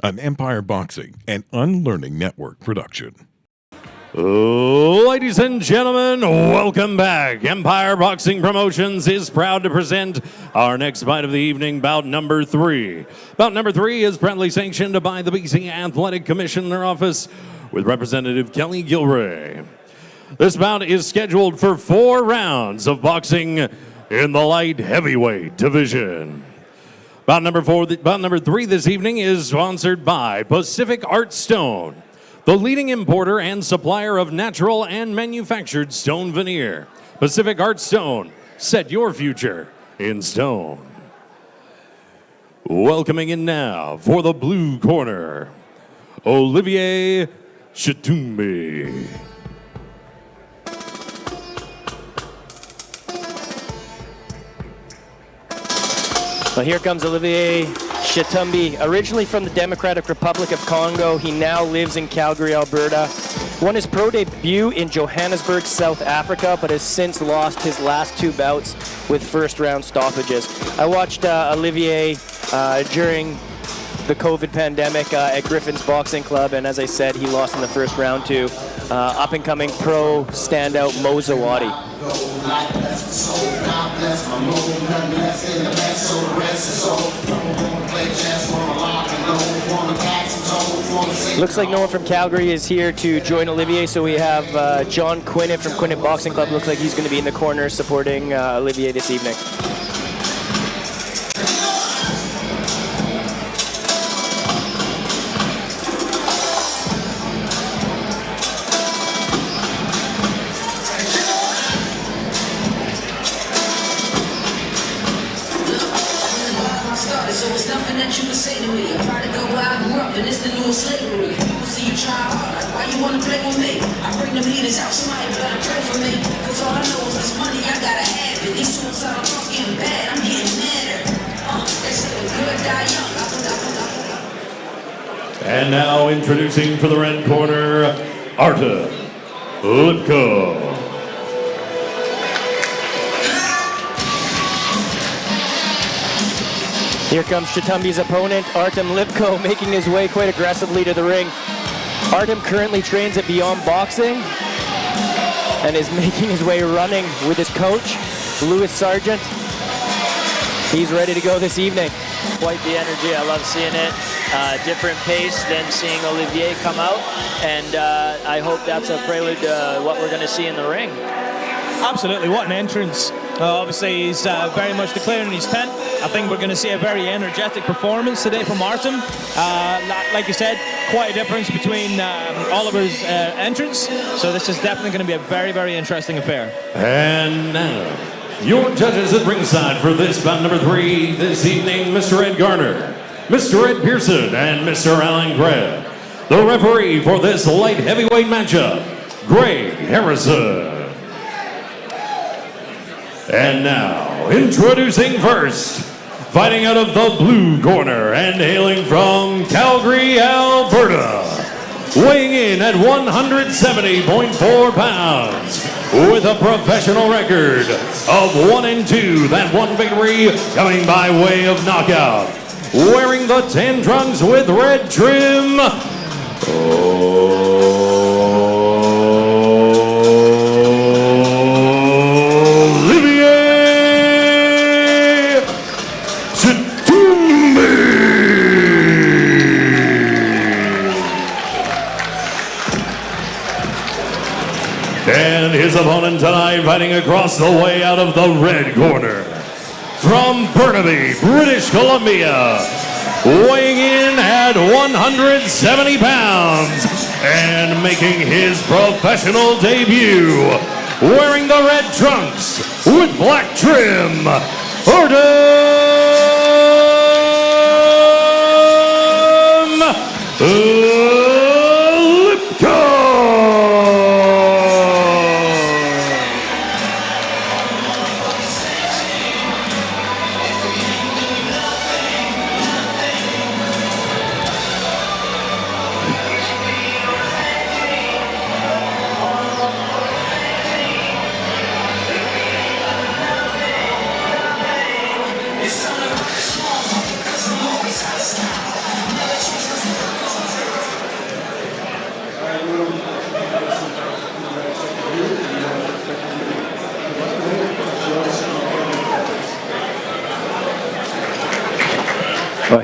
an Empire Boxing and Unlearning Network production. Ladies and gentlemen, welcome back. Empire Boxing Promotions is proud to present our next fight of the evening, bout number 3. Bout number 3 is proudly sanctioned by the BC Athletic Commissioner Office with Representative Kelly Gilray. This bout is scheduled for 4 rounds of boxing in the light heavyweight division. Bout number 3 this evening is sponsored by Pacific Art Stone, the leading importer and supplier of natural and manufactured stone veneer. Pacific Art Stone, set your future in stone. Welcoming in now for the blue corner, Olivier Tshitumbi. Well, here comes Olivier Tshitumbi, originally from the Democratic Republic of Congo. He now lives in Calgary, Alberta. Won his pro debut in Johannesburg, South Africa, but has since lost his last 2 bouts with first-round stoppages. I watched Olivier during the COVID pandemic at Griffin's Boxing Club, and as I said, he lost in the first round to up-and-coming pro standout Mo Zawadi. Looks like no one from Calgary is here to join Olivier, so we have John Quinnett from Quinnett Boxing Club. Looks like he's going to be in the corner supporting Olivier this evening. So it's nothing that you can say to me. I try to go where I grew up, and it's the new slavery. People see you try hard, like, why you wanna play with me? I bring them leaders out, somebody better pray for me. Cause all I know is this money, I gotta have it. These suicidal thoughts getting bad, I'm getting madder. They say the good die young. And now introducing for the red corner, Artem Lypko. Here comes Tshitumbi's opponent, Artem Lypko, making his way quite aggressively to the ring. Artem currently trains at Beyond Boxing and is making his way running with his coach, Louis Sargent. He's ready to go this evening. Quite the energy, I love seeing it. Different pace than seeing Olivier come out, and I hope that's a prelude to what we're going to see in the ring. Absolutely, what an entrance. Obviously, he's very much declaring his tent. I think we're going to see a very energetic performance today from Artem. Like you said, quite a difference between Oliver's entrance. So this is definitely going to be a very, very interesting affair. And now, your judges at ringside for this bout number 3 this evening, Mr. Ed Garner, Mr. Ed Pearson, and Mr. Alan Greb. The referee for this light heavyweight matchup, Greg Harrison. And now, introducing first, fighting out of the blue corner and hailing from Calgary, Alberta, weighing in at 170.4 pounds, with a professional record of 1-2, that one victory coming by way of knockout, wearing the tan trunks with red trim, and his opponent tonight, fighting across the way out of the red corner, from Burnaby, British Columbia, weighing in at 170 pounds and making his professional debut, wearing the red trunks with black trim, Artem Lypko.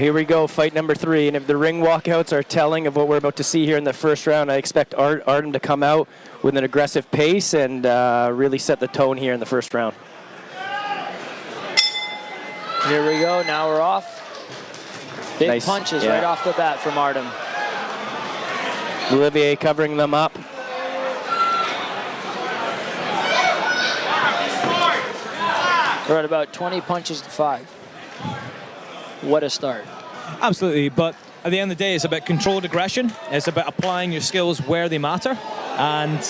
here we go, fight number 3. And if the ring walkouts are telling of what we're about to see here in the first round, I expect Artem to come out with an aggressive pace and really set the tone here in the first round. Here we go. Now we're off. Big Nice. punches Yeah. right off the bat from Artem. Olivier covering them up. We're at about 20 punches to 5. What a start. Absolutely, but at the end of the day, it's about controlled aggression. It's about applying your skills where they matter. And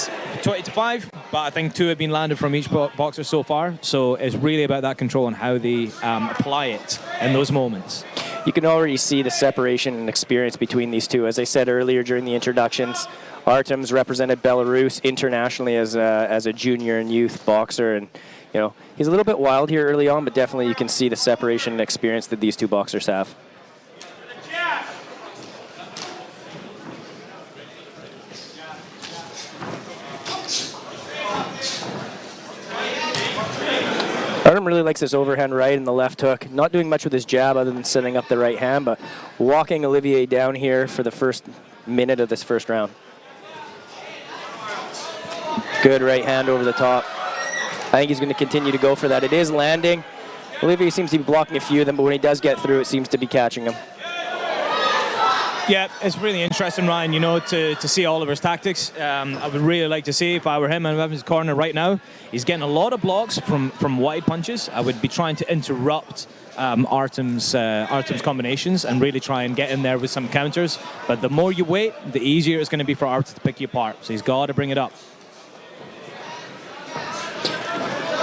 20 to 5, but I think 2 have been landed from each boxer so far. So it's really about that control and how they apply it in those moments. You can already see the separation and experience between these two. As I said earlier during the introductions, Artem's represented Belarus internationally as a junior and youth boxer, and you know he's a little bit wild here early on, but definitely you can see the separation and experience that these two boxers have. Artem really likes his overhand right and the left hook. Not doing much with his jab other than setting up the right hand, but walking Olivier down here for the first minute of this first round. Good right hand over the top. I think he's going to continue to go for that. It is landing. Olivier seems to be blocking a few of them, but when he does get through, it seems to be catching him. Yeah, it's really interesting, Ryan, you know, to see Oliver's tactics. I would really like to see, if I were him, I'm in his corner right now. He's getting a lot of blocks from wide punches. I would be trying to interrupt Artem's combinations and really try and get in there with some counters. But the more you wait, the easier it's going to be for Artem to pick you apart. So he's got to bring it up.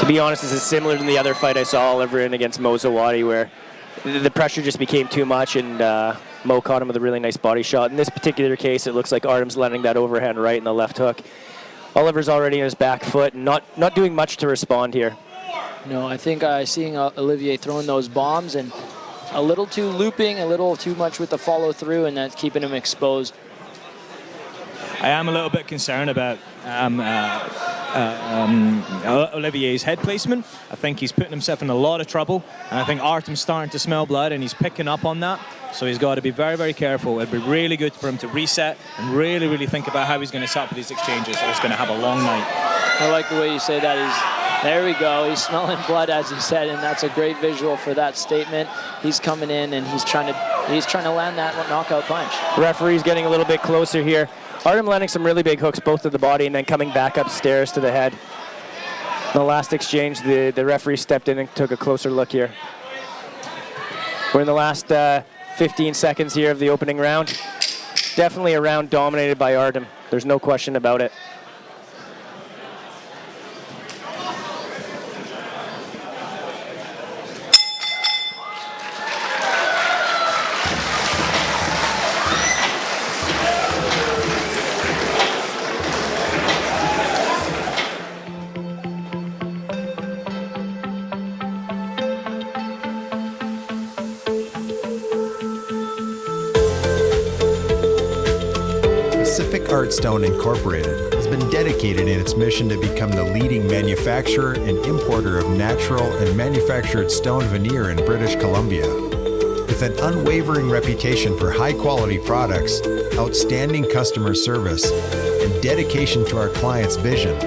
To be honest, this is similar to the other fight I saw Oliver in against Mo Zawadi, where the pressure just became too much, and Mo caught him with a really nice body shot. In this particular case, it looks like Artem's landing that overhand right and the left hook. Oliver's already on his back foot and not doing much to respond here. No, I think seeing Olivier throwing those bombs and a little too looping, a little too much with the follow through, and that's keeping him exposed. I am a little bit concerned about Olivier's head placement. I think he's putting himself in a lot of trouble, and I think Artem's starting to smell blood, and he's picking up on that. So he's got to be very, very careful. It'd be really good for him to reset and really, really think about how he's going to set up these exchanges, or he's going to have a long night. I like the way you say that. There we go. He's smelling blood, as he said, and that's a great visual for that statement. He's coming in and he's trying to land that knockout punch. Referee's getting a little bit closer here. Artem landing some really big hooks both to the body and then coming back upstairs to the head. In the last exchange, the referee stepped in and took a closer look here. We're in the last 15 seconds here of the opening round. Definitely a round dominated by Artem. There's no question about it. Artstone Incorporated has been dedicated in its mission to become the leading manufacturer and importer of natural and manufactured stone veneer in British Columbia. With an unwavering reputation for high-quality products, outstanding customer service, and dedication to our clients' vision,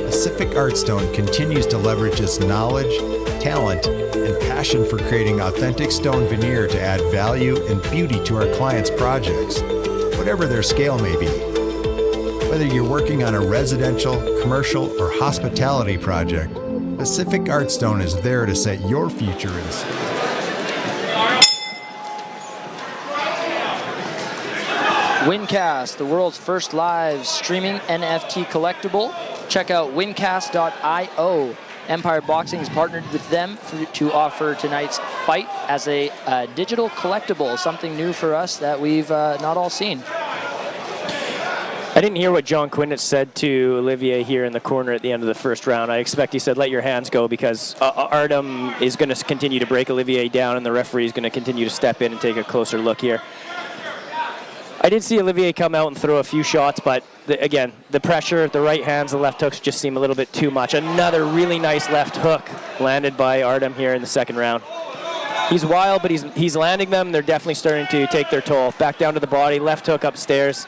Pacific Artstone continues to leverage its knowledge, talent, and passion for creating authentic stone veneer to add value and beauty to our clients' projects, whatever their scale may be. Whether you're working on a residential, commercial, or hospitality project, Pacific Artstone is there to set your future in stone. Wincast, the world's first live streaming NFT collectible. Check out wincast.io. Empire Boxing has partnered with them to offer tonight's fight as a digital collectible, something new for us that we've not all seen. I didn't hear what John Quinn said to Olivier here in the corner at the end of the first round. I expect he said, let your hands go, because Artem is going to continue to break Olivier down, and the referee is going to continue to step in and take a closer look here. I did see Olivier come out and throw a few shots, but again, the pressure, the right hands, the left hooks just seem a little bit too much. Another really nice left hook landed by Artem here in the second round. He's wild, but he's landing them. They're definitely starting to take their toll. Back down to the body, left hook upstairs.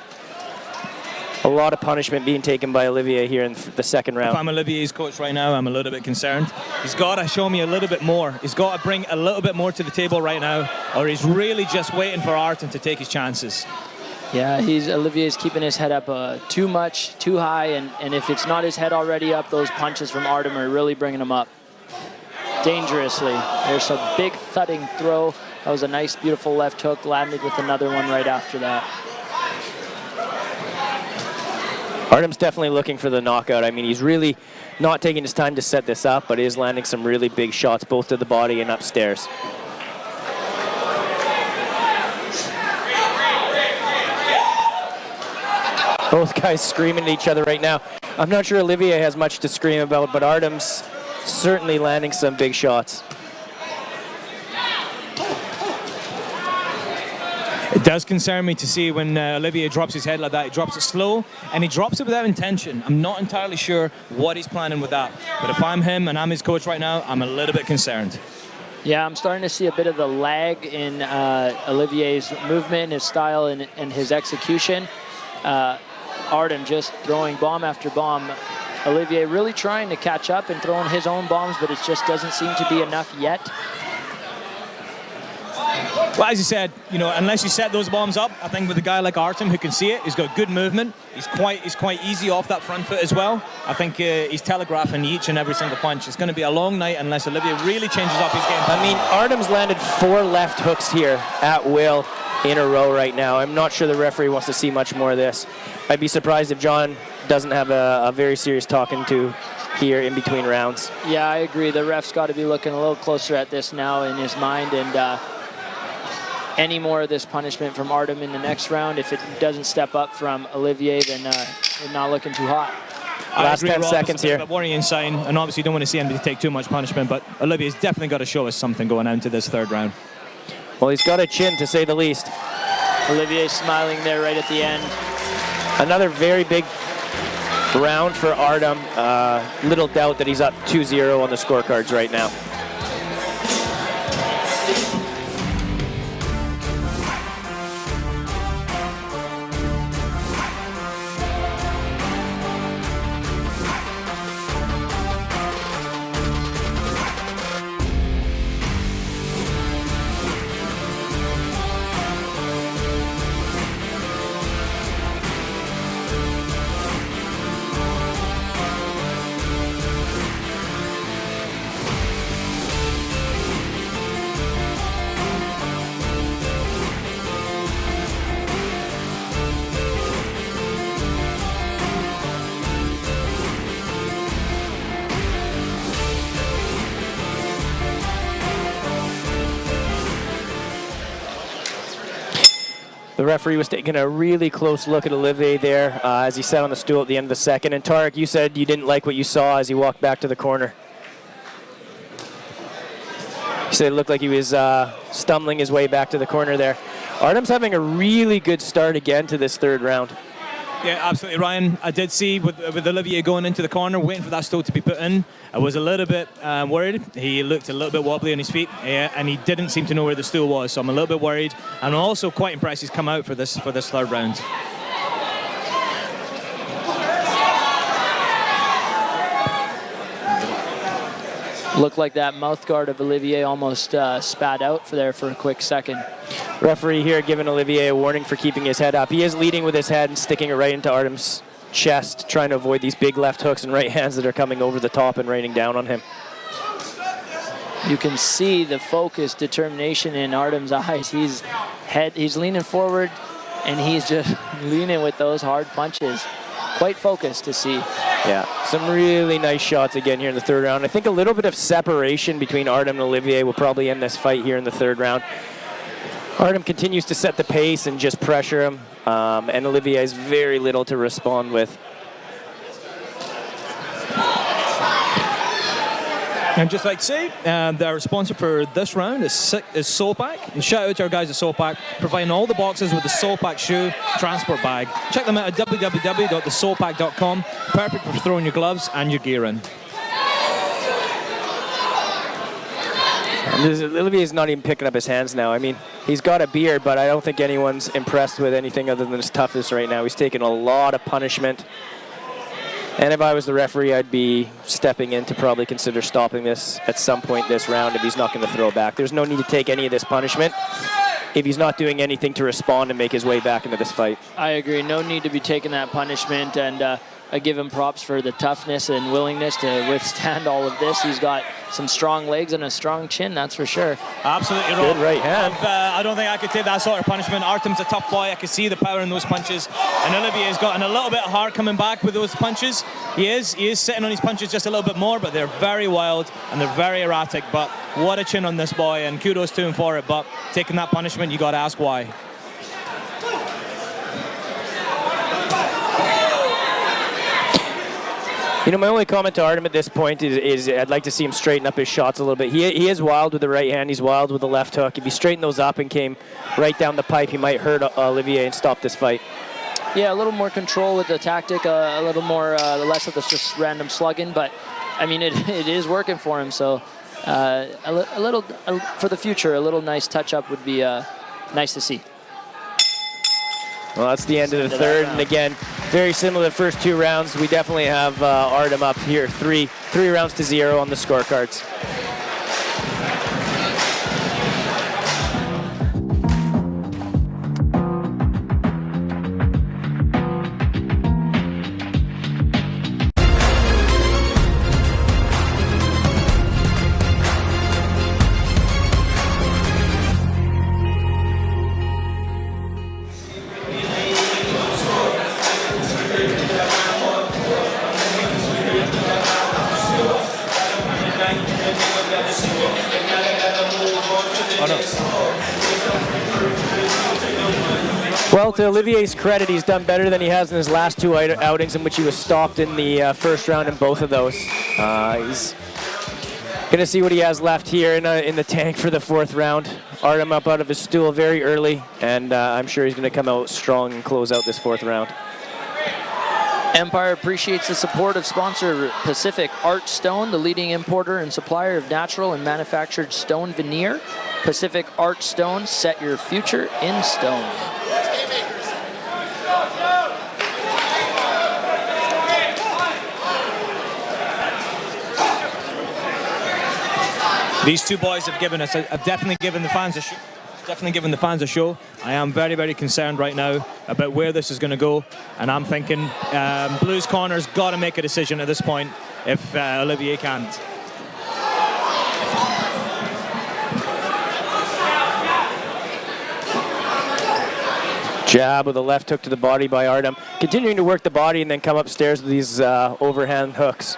A lot of punishment being taken by Olivier here in the second round. If I'm Olivier's coach right now, I'm a little bit concerned. He's got to show me a little bit more. He's got to bring a little bit more to the table right now, or he's really just waiting for Artem to take his chances. Yeah, Olivier's keeping his head up too much, too high, and if it's not his head already up, those punches from Artem are really bringing him up dangerously. There's a big thudding throw. That was a nice, beautiful left hook, landed with another one right after that. Artem's definitely looking for the knockout. I mean, he's really not taking his time to set this up, but is landing some really big shots, both to the body and upstairs. Both guys screaming at each other right now. I'm not sure Olivier has much to scream about, but Artem's certainly landing some big shots. It does concern me to see when Olivier drops his head like that. He drops it slow, and he drops it without intention. I'm not entirely sure what he's planning with that. But if I'm him and I'm his coach right now, I'm a little bit concerned. Yeah, I'm starting to see a bit of the lag in Olivier's movement, his style, and his execution. Artem just throwing bomb after bomb. Olivier really trying to catch up and throwing his own bombs, but it just doesn't seem to be enough yet. Well, as you said, you know, unless you set those bombs up, I think with a guy like Artem who can see it, he's got good movement. He's quite easy off that front foot as well. I think he's telegraphing each and every single punch. It's going to be a long night unless Olivier really changes up his game. I mean, Artem's landed 4 left hooks here at will in a row right now. I'm not sure the referee wants to see much more of this. I'd be surprised if John doesn't have a very serious talking to here in between rounds. Yeah, I agree. The ref's got to be looking a little closer at this now in his mind, and any more of this punishment from Artem in the next round, if it doesn't step up from Olivier, then it's not looking too hot. Last 10 seconds here. A worrying sign, and obviously you don't want to see him take too much punishment, but Olivier's definitely got to show us something going into this third round. Well, he's got a chin, to say the least. Olivier smiling there right at the end. Another very big round for Artem. Little doubt that he's up 2-0 on the scorecards right now. The referee was taking a really close look at Olivier there as he sat on the stool at the end of the second. And Tarek, you said you didn't like what you saw as he walked back to the corner. You said it looked like he was stumbling his way back to the corner there. Artem's having a really good start again to this third round. Yeah, absolutely, Ryan. I did see with Olivier going into the corner, waiting for that stool to be put in. I was a little bit worried. He looked a little bit wobbly on his feet, and he didn't seem to know where the stool was. So I'm a little bit worried. And I'm also quite impressed he's come out for this third round. Looked like that mouth guard of Olivier almost spat out for a quick second. Referee here giving Olivier a warning for keeping his head up. He is leading with his head and sticking it right into Artem's chest, trying to avoid these big left hooks and right hands that are coming over the top and raining down on him. You can see the focus, determination in Artem's eyes. He's leaning forward, and he's just leaning with those hard punches. Quite focused to see. Yeah, some really nice shots again here in the third round. I think a little bit of separation between Artem and Olivier will probably end this fight here in the third round. Artem continues to set the pace and just pressure him, and Olivier has very little to respond with. And just like to say, our sponsor for this round is Soulpack. And shout out to our guys at Soulpack, providing all the boxes with the Soulpack shoe transport bag. Check them out at www.thesoulpack.com. Perfect for throwing your gloves and your gear in. Olivier's not even picking up his hands now. I mean, he's got a beard, but I don't think anyone's impressed with anything other than his toughness right now. He's taking a lot of punishment. And if I was the referee, I'd be stepping in to probably consider stopping this at some point this round if he's not going to throw back. There's no need to take any of this punishment if he's not doing anything to respond and make his way back into this fight. I agree. No need to be taking that punishment, and I give him props for the toughness and willingness to withstand all of this. He's got some strong legs and a strong chin, that's for sure. Absolutely Good right hand. I don't think I could take that sort of punishment. Artem's a tough boy. I could see the power in those punches. And Olivier's gotten a little bit hard coming back with those punches. He is sitting on his punches just a little bit more, but they're very wild and they're very erratic. But what a chin on this boy, and kudos to him for it. But taking that punishment, you got to ask why. You know, my only comment to Artem at this point is I'd like to see him straighten up his shots a little bit. He is wild with the right hand. He's wild with the left hook. If he straightened those up and came right down the pipe, he might hurt Olivier and stop this fight. Yeah, a little more control with the tactic, a little more less of the just random slugging, but I mean, it is working for him. So a little for the future, a little nice touch-up would be nice to see. Well, that's the end of the third, and again, very similar to the first two rounds. We definitely have Artem up here, three rounds to 0 on the scorecards. Well, to Olivier's credit, he's done better than he has in his last two outings, in which he was stopped in the first round in both of those. He's going to see what he has left here in the tank for the fourth round. Artem up out of his stool very early, and I'm sure he's going to come out strong and close out this fourth round. Empire appreciates the support of sponsor Pacific Art Stone, the leading importer and supplier of natural and manufactured stone veneer. Pacific Art Stone, set your future in stone. These two boys have definitely given the fans a show. I am very, very concerned right now about where this is going to go, and I'm thinking Blues Corner's got to make a decision at this point if Olivier can't. Jab with a left hook to the body by Artem, continuing to work the body and then come upstairs with these overhand hooks.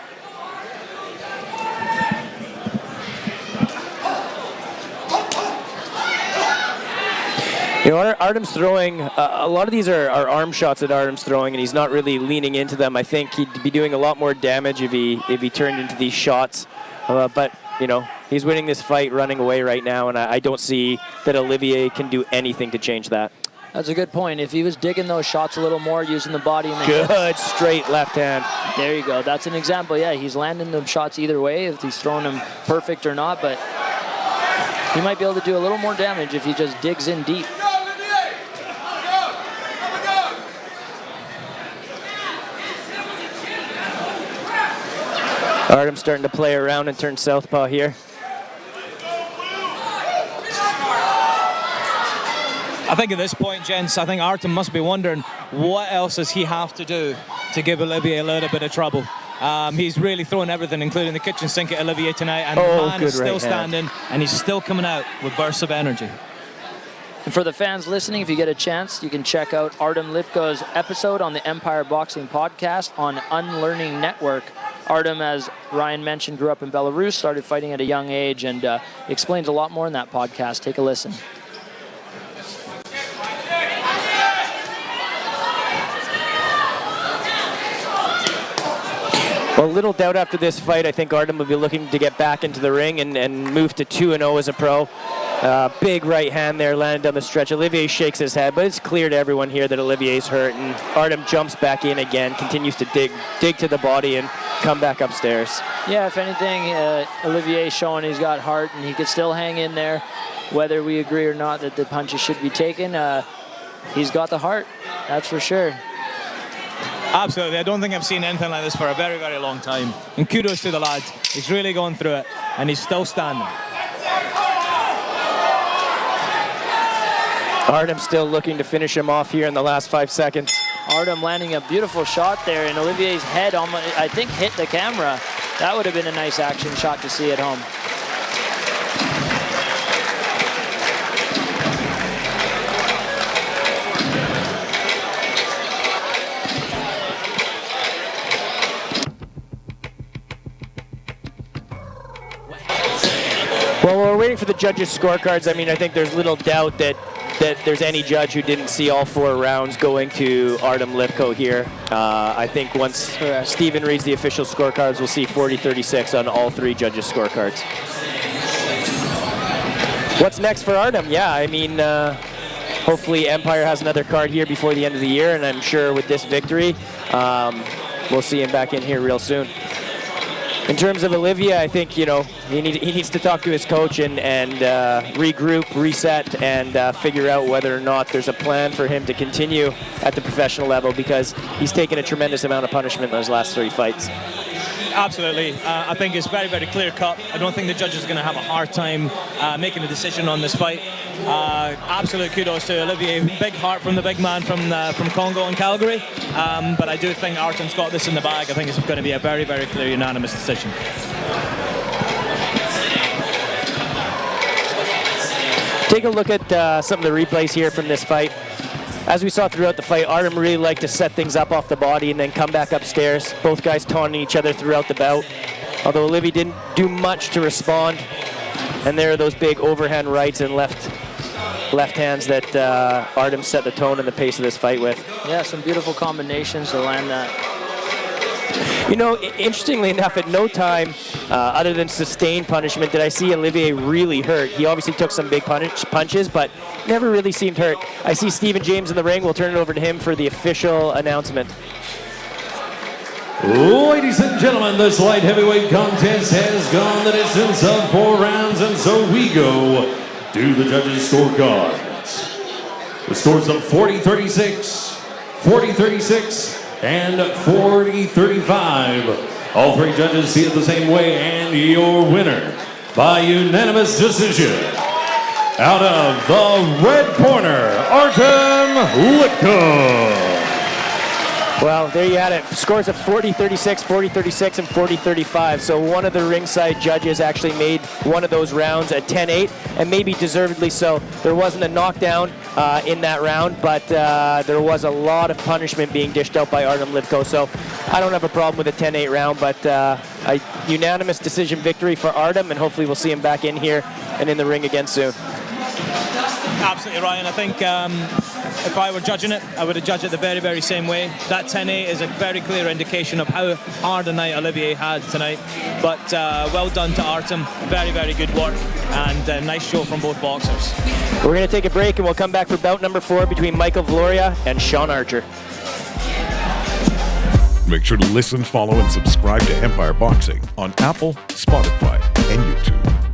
You know, Artem's throwing, a lot of these are arm shots that Artem's throwing, and he's not really leaning into them. I think he'd be doing a lot more damage if he turned into these shots. But, you know, he's winning this fight running away right now, and I don't see that Olivier can do anything to change that. That's a good point. If he was digging those shots a little more, using the body and the good straight left hand. There you go. That's an example. Yeah, he's landing them shots either way, if he's throwing them perfect or not, but he might be able to do a little more damage if he just digs in deep. Artem starting to play around and turn southpaw here. I think at this point, gents, I think Artem must be wondering what else does he have to do to give Olivier a little bit of trouble. He's really throwing everything, including the kitchen sink at Olivier tonight, and the man is still standing, and he's still coming out with bursts of energy. And for the fans listening, if you get a chance, you can check out Artem Lypko's episode on the Empire Boxing Podcast on Unlearning Network. Artem, as Ryan mentioned, grew up in Belarus, started fighting at a young age, and explains a lot more in that podcast. Take a listen. Well, little doubt after this fight, I think Artem will be looking to get back into the ring and move to 2-0 as a pro. Big right hand there landed down the stretch. Olivier shakes his head, but it's clear to everyone here that Olivier's hurt, and Artem jumps back in again, continues to dig to the body and come back upstairs. Yeah, if anything, Olivier's showing he's got heart and he could still hang in there, whether we agree or not that the punches should be taken. He's got the heart, that's for sure. Absolutely. I don't think I've seen anything like this for a very, very long time. And kudos to the lad. He's really going through it, and he's still standing. Artem still looking to finish him off here in the last 5 seconds. Artem landing a beautiful shot there, and Olivier's head almost, I think, hit the camera. That would have been a nice action shot to see at home. Well, while we're waiting for the judges' scorecards, I mean, I think there's little doubt that there's any judge who didn't see all 4 rounds going to Artem Lypko here. I think once Steven reads the official scorecards, we'll see 40-36 on all 3 judges' scorecards. What's next for Artem? Yeah, I mean, hopefully Empire has another card here before the end of the year, and I'm sure with this victory, we'll see him back in here real soon. In terms of Olivier, I think, you know, he needs to talk to his coach and regroup, reset, and figure out whether or not there's a plan for him to continue at the professional level, because he's taken a tremendous amount of punishment in those last 3 fights. Absolutely. I think it's very, very clear cut. I don't think the judges are going to have a hard time making a decision on this fight. Absolute kudos to Olivier. Big heart from the big man from Congo and Calgary. But I do think Artem's got this in the bag. I think it's going to be a very, very clear unanimous decision. Take a look at some of the replays here from this fight. As we saw throughout the fight, Artem really liked to set things up off the body and then come back upstairs. Both guys taunting each other throughout the bout. Although Olivier didn't do much to respond. And there are those big overhand rights and left hands that Artem set the tone and the pace of this fight with. Yeah, some beautiful combinations to land that. You know, interestingly enough, at no time, other than sustained punishment, did I see Olivier really hurt. He obviously took some big punches, but never really seemed hurt. I see Stephen James in the ring. We'll turn it over to him for the official announcement. Ladies and gentlemen, this light heavyweight contest has gone the distance of 4 rounds, and so we go to the judges' scorecards. The scores of 40-36, 40-36, and 40-35. All 3 judges see it the same way, and your winner by unanimous decision, out of the red corner, Artem Lypko. Well, there you had it. Scores of 40-36, 40-36, and 40-35. So one of the ringside judges actually made one of those rounds a 10-8, and maybe deservedly so. There wasn't a knockdown in that round, but there was a lot of punishment being dished out by Artem Lypko. So I don't have a problem with a 10-8 round, but a unanimous decision victory for Artem, and hopefully we'll see him back in here and in the ring again soon. Absolutely, Ryan. I think if I were judging it, I would have judged it the very, very same way. That 10-8 is a very clear indication of how hard a night Olivier had tonight. But well done to Artem. Very, very good work, and a nice show from both boxers. We're going to take a break, and we'll come back for bout number 4 between Michael Valoria and Sean Archer. Make sure to listen, follow, and subscribe to Empire Boxing on Apple, Spotify, and YouTube.